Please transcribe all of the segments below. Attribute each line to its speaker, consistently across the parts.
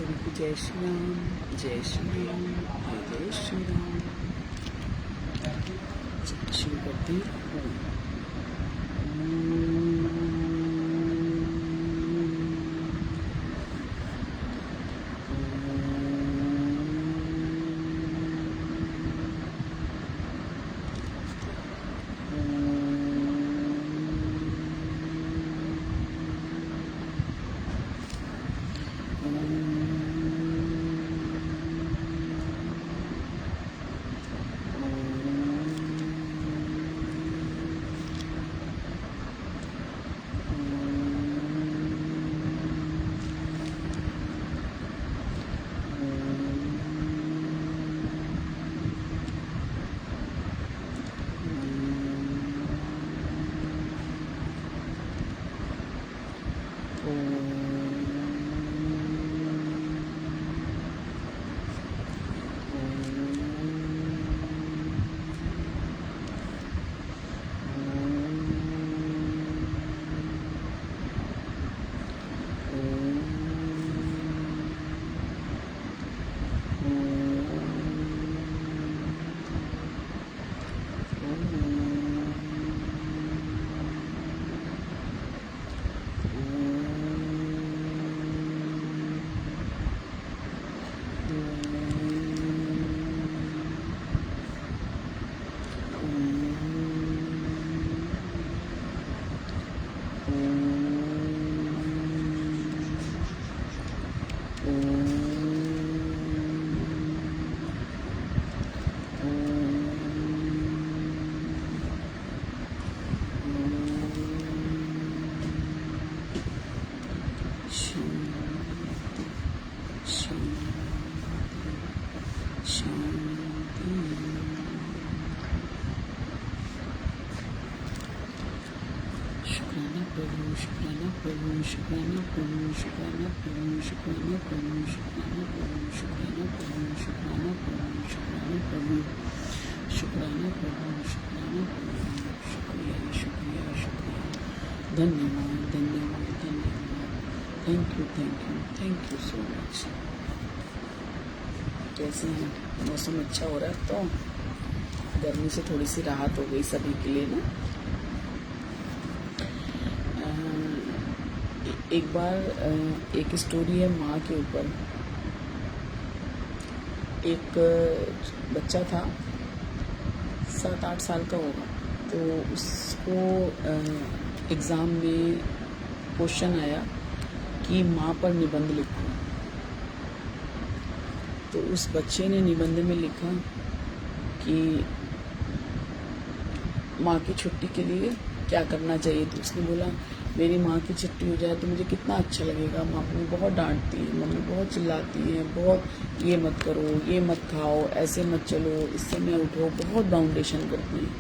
Speaker 1: सभी को जय श्री राम, जय श्री राम, जय श्री राम। शुरू करते हैं। शुक्राना प्रभु, शुक्राना प्रभु, शुक्राना प्रभु, शुक्राना प्रभु, शुक्राना प्रभु, शुक्राना प्रभु, शुक्राना प्रभु, शुक्राना प्रभु, शुक्राना प्रभु, शुक्राना प्रभु, शुक्रिया शुक्रिया शुक्रिया, धन्यवाद धन्यवाद धन्यवाद, थैंक यू सो मच। कैसे हैं? मौसम अच्छा हो रहा है तो गर्मी से थोड़ी सी राहत हो गई सभी के लिए ना। एक बार एक स्टोरी है माँ के ऊपर। एक बच्चा था 7-8 साल का होगा, तो उसको एग्ज़ाम में क्वेश्चन आया कि माँ पर निबंध लिखो। तो उस बच्चे ने निबंध में लिखा कि माँ की छुट्टी के लिए क्या करना चाहिए। तो उसने बोला मेरी माँ की छुट्टी हो जाए तो मुझे कितना अच्छा लगेगा। माँ मम्मी बहुत डांटती है, मम्मी बहुत चिल्लाती है, बहुत ये मत करो, ये मत खाओ, ऐसे मत चलो, इस समय उठो, बहुत बाउंडेशन करती हैं,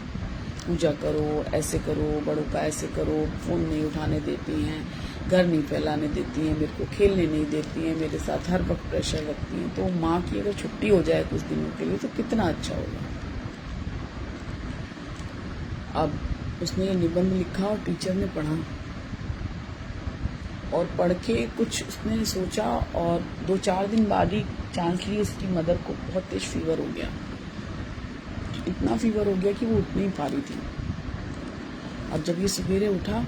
Speaker 1: पूजा करो, ऐसे करो, बड़ों का ऐसे करो, फ़ोन नहीं उठाने देती हैं, घर नहीं फैलाने देती हैं, मेरे को खेलने नहीं देती हैं, मेरे साथ हर वक्त प्रेशर रखती हैं। तो माँ की अगर छुट्टी हो जाए कुछ दिनों के लिए तो कितना अच्छा होगा। अब उसने ये निबंध लिखा और टीचर ने पढ़ा, और पढ़ के कुछ उसने सोचा, और 2-4 दिन बाद ही चांस लिए उसकी मदर को बहुत तेज फीवर हो गया। इतना फीवर हो गया कि वो उठ नहीं पा रही थी। अब जब ये सवेरे उठा,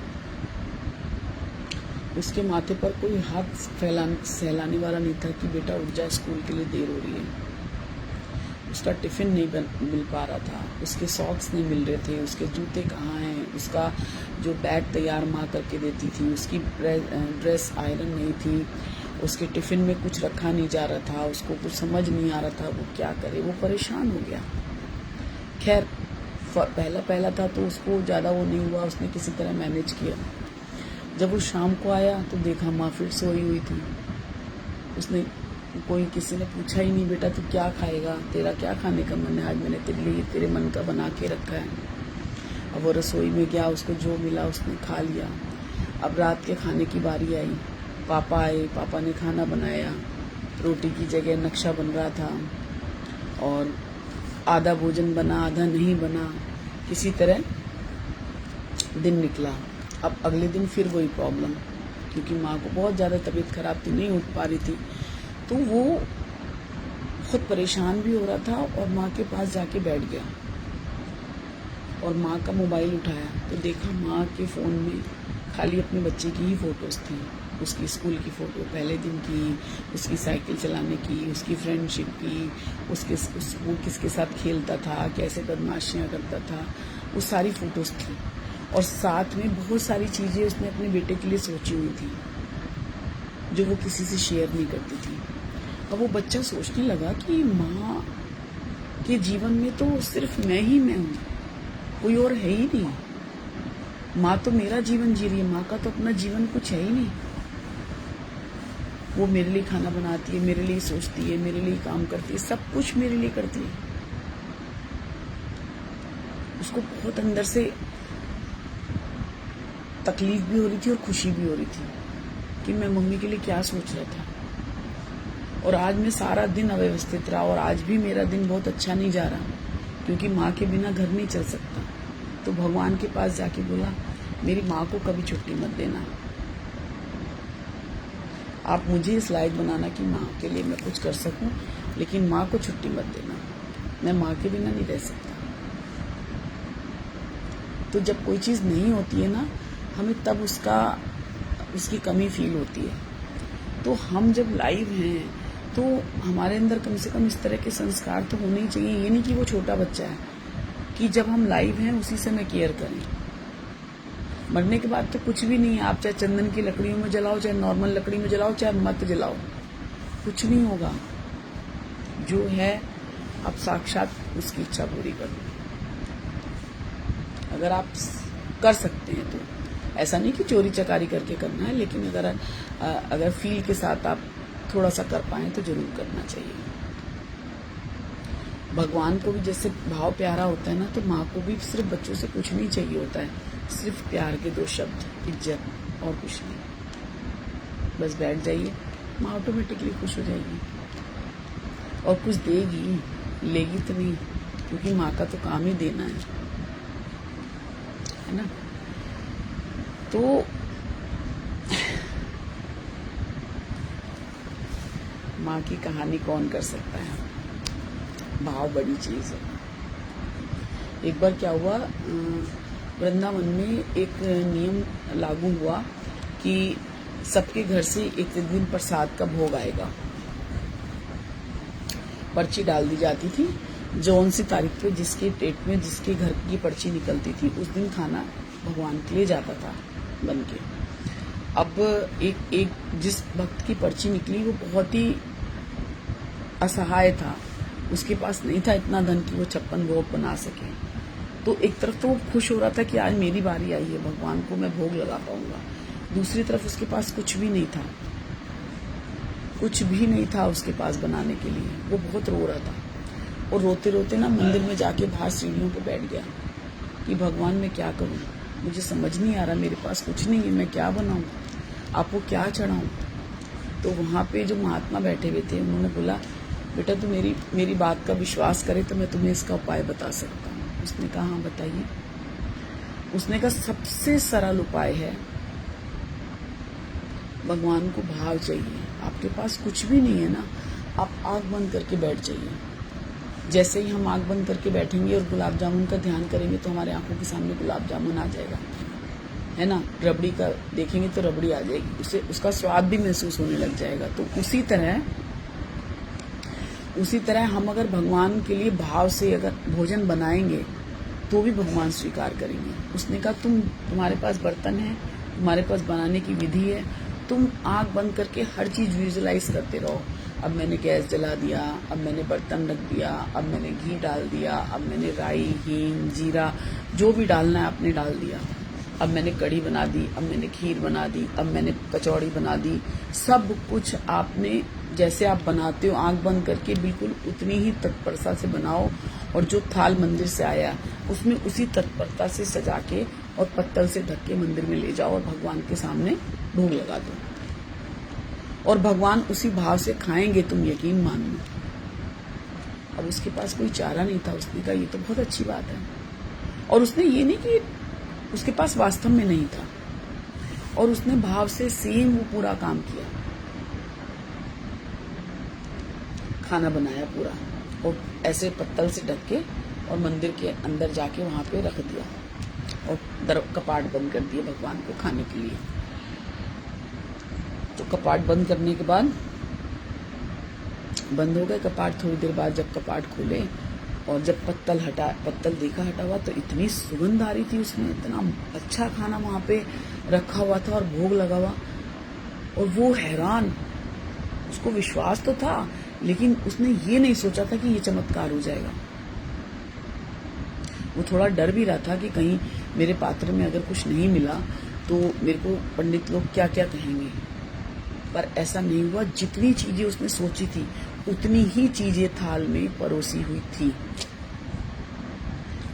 Speaker 1: उसके माथे पर कोई हाथ सहलाने वाला नहीं था कि बेटा उठ जा, स्कूल के लिए देर हो रही है। उसका टिफ़िन नहीं मिल पा रहा था, उसके सॉक्स नहीं मिल रहे थे, उसके जूते कहाँ हैं, उसका जो बैग तैयार माँ करके देती थी, उसकी ड्रेस आयरन नहीं थी, उसके टिफ़िन में कुछ रखा नहीं जा रहा था, उसको कुछ समझ नहीं आ रहा था वो क्या करे। वो परेशान हो गया। खैर पहला था तो उसको ज़्यादा वो नहीं हुआ, उसने किसी तरह मैनेज किया। जब वो शाम को आया तो देखा माँ फिर सोई हुई थी। उसने किसी ने पूछा ही नहीं, बेटा तू क्या खाएगा, तेरा क्या खाने का मन है, आज मैंने तेरे लिए तेरे मन का बना के रखा है। अब वो रसोई में गया, उसको जो मिला उसने खा लिया। अब रात के खाने की बारी आई, पापा आए, पापा ने खाना बनाया। रोटी की जगह नक्शा बन रहा था, और आधा भोजन बना, आधा नहीं बना, किसी तरह दिन निकला। अब अगले दिन फिर वही प्रॉब्लम, क्योंकि माँ को बहुत ज़्यादा तबीयत खराब थी, नहीं उठ पा रही थी। तो वो खुद परेशान भी हो रहा था और माँ के पास जाके बैठ गया और माँ का मोबाइल उठाया तो देखा माँ के फ़ोन में खाली अपने बच्चे की ही फ़ोटोज़ थी। उसकी स्कूल की फ़ोटो पहले दिन की, उसकी साइकिल चलाने की, उसकी फ्रेंडशिप की, वो किसके साथ खेलता था, कैसे बदमाशियाँ करता था, वो सारी फ़ोटोज़ थी। और साथ में बहुत सारी चीज़ें उसने अपने बेटे के लिए सोची हुई थी जो वो किसी से शेयर नहीं करती थी। अब वो बच्चा सोचने लगा कि माँ के जीवन में तो सिर्फ मैं हूँ, कोई और है ही नहीं। माँ तो मेरा जीवन जी रही है, माँ का तो अपना जीवन कुछ है ही नहीं। वो मेरे लिए खाना बनाती है, मेरे लिए सोचती है, मेरे लिए काम करती है, सब कुछ मेरे लिए करती है। उसको बहुत अंदर से तकलीफ भी हो रही थी और खुशी भी हो रही थी कि मैं मम्मी के लिए क्या सोच रहा था। और आज मैं सारा दिन अव्यवस्थित रहा और आज भी मेरा दिन बहुत अच्छा नहीं जा रहा क्योंकि माँ के बिना घर नहीं चल सकता। तो भगवान के पास जाके बोला, मेरी माँ को कभी छुट्टी मत देना, आप मुझे इस लायक बनाना कि माँ के लिए मैं कुछ कर सकूं, लेकिन माँ को छुट्टी मत देना, मैं माँ के बिना नहीं रह सकता। तो जब कोई चीज़ नहीं होती है ना, हमें तब उसकी कमी फील होती है। तो हम जब लाइव हैं तो हमारे अंदर कम से कम इस तरह के संस्कार तो होने ही चाहिए। ये नहीं कि वो छोटा बच्चा है कि जब हम लाइव हैं उसी समय केयर करें। मरने के बाद तो कुछ भी नहीं है, आप चाहे चंदन की लकड़ियों में जलाओ, चाहे नॉर्मल लकड़ी में जलाओ, चाहे मत जलाओ, कुछ नहीं होगा। जो है आप साक्षात उसकी इच्छा पूरी कर दो, अगर आप कर सकते हैं तो। ऐसा नहीं कि चोरी चकारी करके करना है, लेकिन अगर फील के साथ आप थोड़ा सा कर पाएं तो जरूर करना चाहिए। भगवान को भी जैसे भाव प्यारा होता है ना, तो माँ को भी सिर्फ बच्चों से कुछ नहीं चाहिए होता है, सिर्फ प्यार के 2 शब्द, इज्जत और कुछ नहीं। बस बैठ जाइए, माँ ऑटोमेटिकली खुश हो जाएगी और कुछ देगी, लेगी तो नहीं, क्योंकि माँ का तो काम ही देना है ना। तो माँ की कहानी कौन कर सकता है, भाव बड़ी चीज़ है। एक बार क्या हुआ, वृंदावन में एक नियम लागू हुआ कि सबके घर से एक दिन प्रसाद का भोग आएगा। पर्ची डाल दी जाती थी, जौन सी तारीख पे जिसके डेट में जिसके घर की पर्ची निकलती थी उस दिन खाना भगवान के लिए जाता था बन के। अब एक जिस भक्त की पर्ची निकली वो बहुत ही असहाय था, उसके पास नहीं था इतना धन कि वो 56 भोग बना सके। तो एक तरफ तो वो खुश हो रहा था कि आज मेरी बारी आई है, भगवान को मैं भोग लगा पाऊंगा। दूसरी तरफ उसके पास कुछ भी नहीं था, कुछ भी नहीं था उसके पास बनाने के लिए। वो बहुत रो रहा था और रोते रोते ना मंदिर में जाके बाहर सीढ़ियों पे बैठ गया कि भगवान मैं क्या करूं, मुझे समझ नहीं आ रहा, मेरे पास कुछ नहीं है, मैं क्या बनाऊं, आपको क्या चढ़ाऊं। तो वहाँ पे जो महात्मा बैठे हुए थे उन्होंने बोला, बेटा तू मेरी बात का विश्वास करे तो मैं तुम्हें इसका उपाय बता सकता हूँ। उसने कहा हाँ बताइए। उसने कहा सबसे सरल उपाय है, भगवान को भाव चाहिए। आपके पास कुछ भी नहीं है ना, आप आंख बंद करके बैठ जाइए। जैसे ही हम आंख बंद करके बैठेंगे और गुलाब जामुन का ध्यान करेंगे तो हमारे आंखों के सामने गुलाब जामुन आ जाएगा, है ना। रबड़ी का देखेंगे तो रबड़ी आ जाएगी, उसका स्वाद भी महसूस होने लग जाएगा। तो उसी तरह हम अगर भगवान के लिए भाव से अगर भोजन बनाएंगे तो भी भगवान स्वीकार करेंगे। उसने कहा तुम्हारे पास बर्तन है, तुम्हारे पास बनाने की विधि है, तुम आंख बंद करके हर चीज विजुअलाइज करते रहो। अब मैंने गैस जला दिया, अब मैंने बर्तन रख दिया, अब मैंने घी डाल दिया, अब मैंने राई, हींग, जीरा जो भी डालना है आपने डाल दिया, अब मैंने कढ़ी बना दी, अब मैंने खीर बना दी, अब मैंने कचौड़ी बना दी। सब कुछ आपने जैसे आप बनाते हो आंख बंद करके बिल्कुल उतनी ही तत्परता से बनाओ, और जो थाल मंदिर से आया उसमें उसी तत्परता से सजा के और पत्तल से ढक के मंदिर में ले जाओ और भगवान के सामने भोग लगा दो, और भगवान उसी भाव से खाएंगे, तुम यकीन मानो। अब उसके पास कोई चारा नहीं था, उसने कहा ये तो बहुत अच्छी बात है। और उसने ये नहीं कि उसके पास वास्तव में नहीं था, और उसने भाव से सेम वो पूरा काम किया। खाना बनाया पूरा, और ऐसे पत्तल से ढक के और मंदिर के अंदर जाके वहाँ पे रख दिया और कपाट बंद कर दिए भगवान को खाने के लिए। तो कपाट बंद करने के बाद बंद हो गए कपाट। थोड़ी देर बाद जब कपाट खोले और जब पत्तल देखा हटा हुआ, तो इतनी सुगंध आ रही थी उसमें, इतना अच्छा खाना वहाँ पे रखा हुआ था और भोग लगा हुआ। और वो हैरान, उसको विश्वास तो था लेकिन उसने ये नहीं सोचा था कि ये चमत्कार हो जाएगा। वो थोड़ा डर भी रहा था कि कहीं मेरे पात्र में अगर कुछ नहीं मिला तो मेरे को पंडित लोग क्या क्या कहेंगे, पर ऐसा नहीं हुआ। जितनी चीजें उसने सोची थी उतनी ही चीजें थाल में परोसी हुई थी।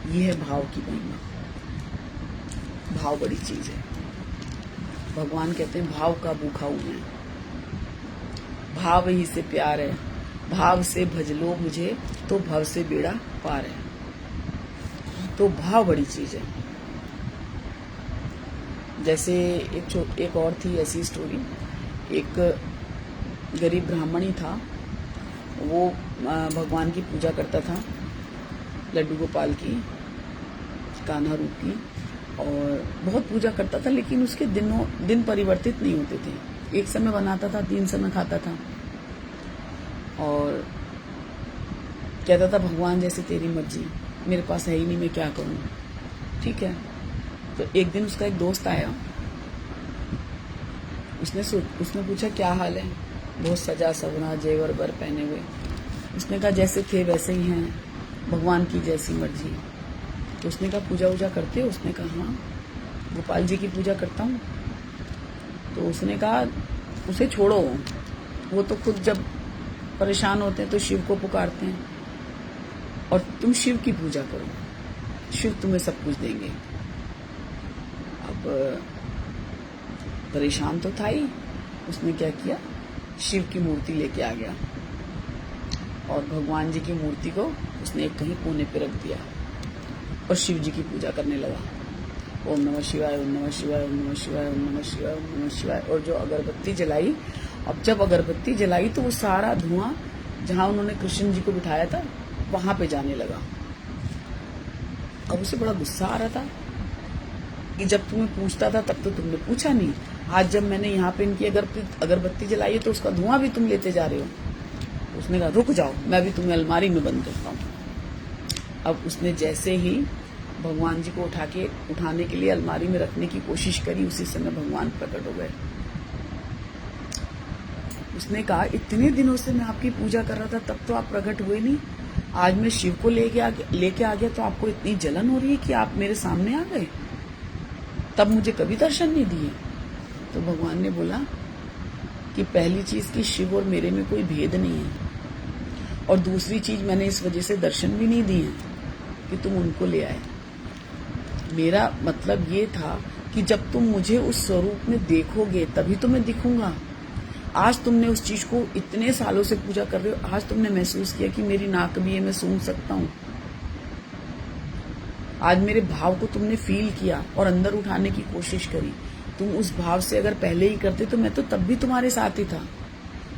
Speaker 1: ये है भाव की महिमा। भाव बड़ी चीज है। भगवान कहते हैं भाव का भूखा हूं मैं, भाव ही से प्यार है, भाव से भज लो मुझे तो भव से बेड़ा पार है। तो भाव बड़ी चीज है। जैसे एक और थी ऐसी स्टोरी। एक गरीब ब्राह्मण ही था, वो भगवान की पूजा करता था, लड्डू गोपाल की, कान्हा रूप की, और बहुत पूजा करता था। लेकिन उसके दिन परिवर्तित नहीं होते थे। एक समय बनाता था, 3 समय खाता था, और कहता था भगवान जैसे तेरी मर्जी, मेरे पास है ही नहीं, मैं क्या करूं। ठीक है। तो एक दिन उसका एक दोस्त आया, उसने पूछा क्या हाल है, बहुत सजा सवरा जेवर बर पहने हुए। उसने कहा जैसे थे वैसे ही हैं, भगवान की जैसी मर्जी। तो उसने कहा पूजा वूजा करते हो? उसने कहा हाँ, गोपाल जी की पूजा करता हूँ। तो उसने कहा उसे छोड़ो, वो तो खुद जब परेशान होते हैं तो शिव को पुकारते हैं, और तुम शिव की पूजा करो, शिव तुम्हें सब कुछ देंगे। अब परेशान तो था ही, उसने क्या किया, शिव की मूर्ति लेके आ गया और भगवान जी की मूर्ति को उसने एक कहीं कोने पे रख दिया और शिव जी की पूजा करने लगा। ओम नमः शिवाय, ओम नमः शिवाय, ओम नमः शिवाय, ओम नमः शिवाय, ओम नमः शिवाय। और जो अगरबत्ती जलाई, अब जब अगरबत्ती जलाई तो वो सारा धुआं जहां उन्होंने कृष्ण जी को बिठाया था वहां पे जाने लगा। अब उसे बड़ा गुस्सा आ रहा था कि जब तुम्हें पूछता था तब तो तुमने पूछा नहीं, आज जब मैंने यहाँ पे इनकी अगरबत्ती जलाई है तो उसका धुआं भी तुम लेते जा रहे हो। उसने कहा रुक जाओ, मैं भी तुम्हें अलमारी में बंद करता हूँ। अब उसने जैसे ही भगवान जी को उठाने के लिए अलमारी में रखने की कोशिश करी, उसी समय भगवान प्रकट हो गए। उसने कहा इतने दिनों से मैं आपकी पूजा कर रहा था, तब तो आप प्रकट हुए नहीं, आज मैं शिव को लेके आ गया तो आपको इतनी जलन हो रही है कि आप मेरे सामने आ गए, तब मुझे कभी दर्शन नहीं दिए। तो भगवान ने बोला कि पहली चीज कि शिव और मेरे में कोई भेद नहीं है, और दूसरी चीज मैंने इस वजह से दर्शन भी नहीं दिए कि तुम उनको ले आए। मेरा मतलब ये था कि जब तुम मुझे उस स्वरूप में देखोगे तभी तो मैं दिखूंगा। आज तुमने उस चीज को इतने सालों से पूजा कर रहे हो, आज तुमने महसूस किया कि मेरी नाक भी है, मैं सूंघ सकता हूँ। आज मेरे भाव को तुमने फील किया और अंदर उठाने की कोशिश करी। तुम उस भाव से अगर पहले ही करते तो मैं तो तब भी तुम्हारे साथ ही था।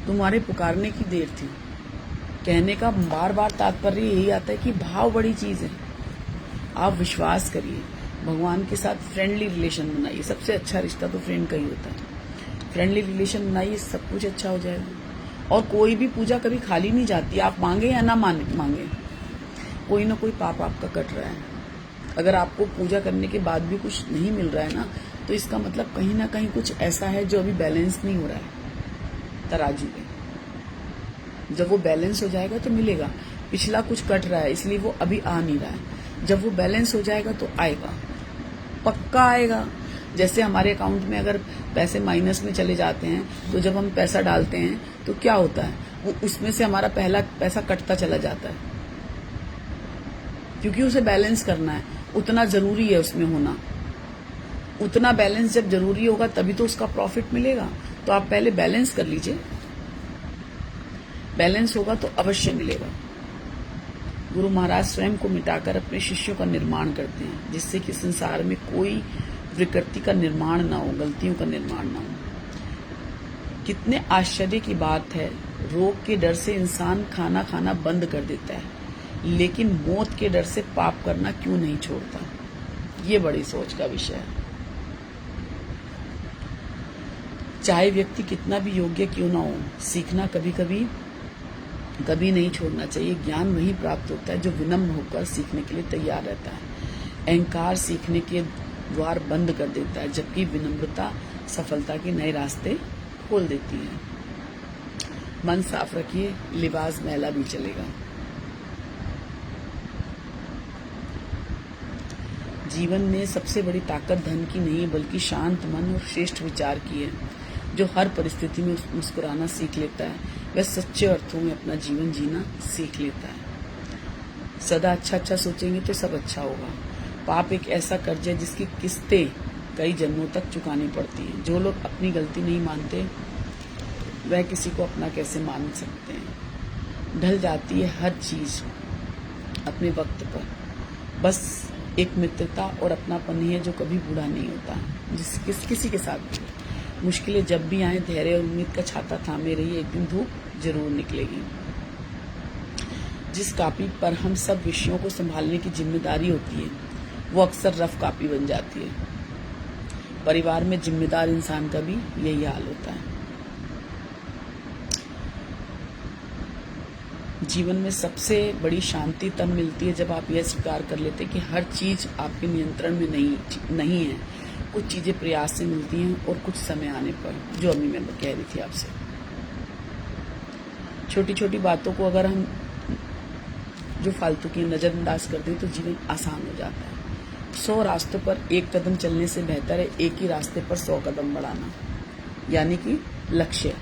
Speaker 1: तुम्हारे पुकारने की देर थी। कहने का बार बार तात्पर्य यही आता है कि भाव बड़ी चीज है। आप विश्वास करिए, भगवान के साथ फ्रेंडली रिलेशन बनाइए। सबसे अच्छा रिश्ता तो फ्रेंड का ही होता है। फ्रेंडली रिलेशन बनाइए, सब कुछ अच्छा हो जाएगा। और कोई भी पूजा कभी खाली नहीं जाती, आप मांगे या ना मांगे, कोई ना कोई पाप आपका कट रहा है। अगर आपको पूजा करने के बाद भी कुछ नहीं मिल रहा है ना, तो इसका मतलब कहीं ना कहीं कुछ ऐसा है जो अभी बैलेंस नहीं हो रहा है तराजू में। जब वो बैलेंस हो जाएगा तो मिलेगा। पिछला कुछ कट रहा है इसलिए वो अभी आ नहीं रहा है। जब वो बैलेंस हो जाएगा तो आएगा, पक्का आएगा। जैसे हमारे अकाउंट में अगर पैसे माइनस में चले जाते हैं तो जब हम पैसा डालते हैं तो क्या होता है, वो उसमें से हमारा पहला पैसा कटता चला जाता है, क्योंकि उसे बैलेंस करना है। उतना जरूरी है उसमें होना। उतना बैलेंस जब जरूरी होगा तभी तो उसका प्रॉफिट मिलेगा। तो आप पहले बैलेंस कर लीजिए, बैलेंस होगा तो अवश्य मिलेगा। गुरु महाराज स्वयं को मिटाकर अपने शिष्यों का निर्माण करते हैं, जिससे कि संसार में कोई विकृति का निर्माण ना हो, गलतियों का निर्माण ना हो। कितने आश्चर्य की बात है रोग के डर से इंसान खाना खाना बंद कर देता है, लेकिन मौत के डर से पाप करना क्यों नहीं छोड़ता? ये बड़ी सोच का विषय है। चाहे व्यक्ति कितना भी योग्य क्यों ना हो, सीखना कभी नहीं छोड़ना चाहिए। ज्ञान वही प्राप्त होता है जो विनम्र होकर सीखने के लिए तैयार रहता है। अहंकार सीखने के द्वार बंद कर देता है, जबकि विनम्रता सफलता के नए रास्ते खोल देती है। मन साफ रखिए, लिबास मैला भी चलेगा। जीवन में सबसे बड़ी ताकत धन की नहीं बल्कि शांत मन और श्रेष्ठ विचार की है। जो हर परिस्थिति में मुस्कुराना सीख लेता है, वह सच्चे अर्थों में अपना जीवन जीना सीख लेता है। सदा अच्छा सोचेंगे तो सब अच्छा होगा। पाप एक ऐसा कर्ज है जिसकी किस्तें कई जन्मों तक चुकानी पड़ती हैं। जो लोग अपनी गलती नहीं मानते, वह किसी को अपना कैसे मान सकते हैं? ढल जाती है हर चीज अपने वक्त पर। बस एक मित्रता और अपनापन ही है जो कभी बूढ़ा नहीं होता, किसी के साथ भी। मुश्किलें जब भी आए, धैर्य और उम्मीद का छाता थामे रहिए, एक दिन धूप जरूर निकलेगी। जिस कॉपी पर हम सब विषयों को संभालने की जिम्मेदारी होती है, वो अक्सर रफ कॉपी बन जाती है। परिवार में जिम्मेदार इंसान का भी यही हाल होता है। जीवन में सबसे बड़ी शांति तब मिलती है जब आप यह स्वीकार कर लेते हैं कि हर चीज आपके नियंत्रण में नहीं है। कुछ चीजें प्रयास से मिलती हैं और कुछ समय आने पर, जो अम्मी मैं कह रही थी आपसे। छोटी छोटी बातों को अगर हम जो फालतू की नजरअंदाज कर दें तो जीवन आसान हो जाता है। 100 रास्तों पर एक कदम चलने से बेहतर है एक ही रास्ते पर 100 कदम बढ़ाना। यानी कि लक्ष्य,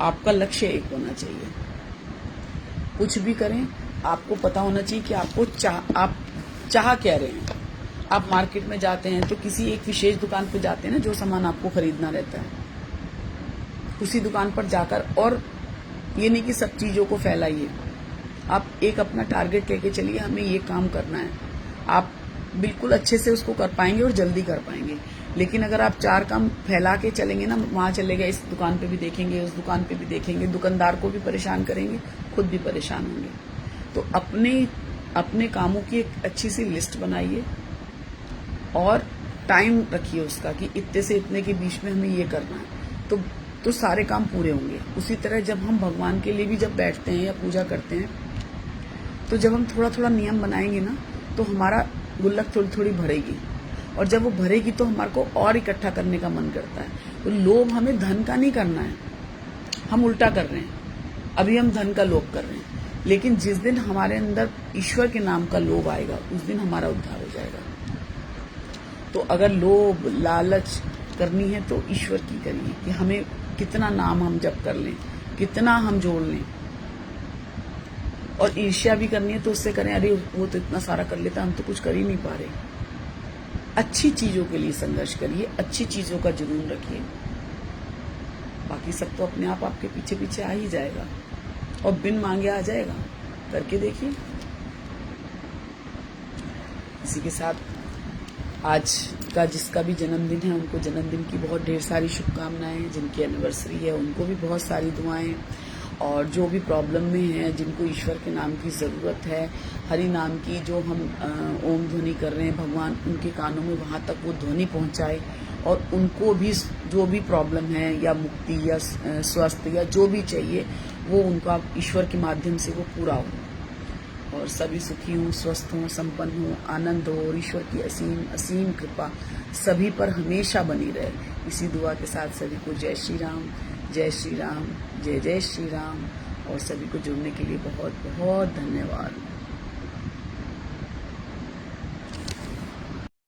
Speaker 1: आपका लक्ष्य एक होना चाहिए। कुछ भी करें, आपको पता होना चाहिए कि आप चाह क्या रहे हैं। आप मार्केट में जाते हैं तो किसी एक विशेष दुकान पर जाते हैं ना, जो सामान आपको खरीदना रहता है, उसी दुकान पर जाकर, और ये नहीं कि सब चीजों को फैलाइए। आप एक अपना टारगेट लेके चलिए, हमें ये काम करना है। आप बिल्कुल अच्छे से उसको कर पाएंगे और जल्दी कर पाएंगे। लेकिन अगर आप 4 काम फैला के चलेंगे ना, वहां चले गए, इस दुकान पे भी देखेंगे, उस दुकान पे भी देखेंगे, दुकानदार को भी परेशान करेंगे, खुद भी परेशान होंगे। तो अपने कामों की एक अच्छी सी लिस्ट बनाइए और टाइम रखिए उसका कि इतने से इतने के बीच में हमें ये करना है, तो सारे काम पूरे होंगे। उसी तरह जब हम भगवान के लिए भी जब बैठते हैं या पूजा करते हैं, तो जब हम थोड़ा थोड़ा नियम बनाएंगे ना, तो हमारा गुल्लक थोड़ी थोड़ी भरेगी, और जब वो भरेगी तो हमारे को और इकट्ठा करने का मन करता है। तो लोभ हमें धन का नहीं करना है, हम उल्टा कर रहे हैं। अभी हम धन का लोभ कर रहे हैं, लेकिन जिस दिन हमारे अंदर ईश्वर के नाम का लोभ आएगा, उस दिन हमारा उद्धार हो जाएगा। तो अगर लोभ लालच करनी है तो ईश्वर की करिए कि हमें कितना नाम हम जप कर लें, कितना हम जोड़ लें। और ईर्ष्या भी करनी है तो उससे करें, अरे वो तो इतना सारा कर लेता, हम तो कुछ कर ही नहीं पा रहे। अच्छी चीजों के लिए संघर्ष करिए, अच्छी चीजों का जुनून रखिए, बाकी सब तो अपने आप आपके पीछे पीछे आ ही जाएगा और बिन मांगे आ जाएगा। करके देखिए। इसी के साथ आज का जिसका भी जन्मदिन है, उनको जन्मदिन की बहुत ढेर सारी शुभकामनाएं। जिनकी एनिवर्सरी है उनको भी बहुत सारी दुआएं। और जो भी प्रॉब्लम में है, जिनको ईश्वर के नाम की ज़रूरत है, हरि नाम की जो हम ओम ध्वनि कर रहे हैं, भगवान उनके कानों में वहाँ तक वो ध्वनि पहुँचाए और उनको भी जो भी प्रॉब्लम है या मुक्ति या स्वास्थ्य या जो भी चाहिए, वो उनका ईश्वर के माध्यम से वो पूरा हो और सभी सुखी हों, स्वस्थ हों, संपन्न हों, आनंद हो और ईश्वर की असीम कृपा सभी पर हमेशा बनी रहे। इसी दुआ के साथ सभी को जय श्री राम, जय श्री राम, जय जय श्री राम। और सभी को जुड़ने के लिए बहुत बहुत धन्यवाद।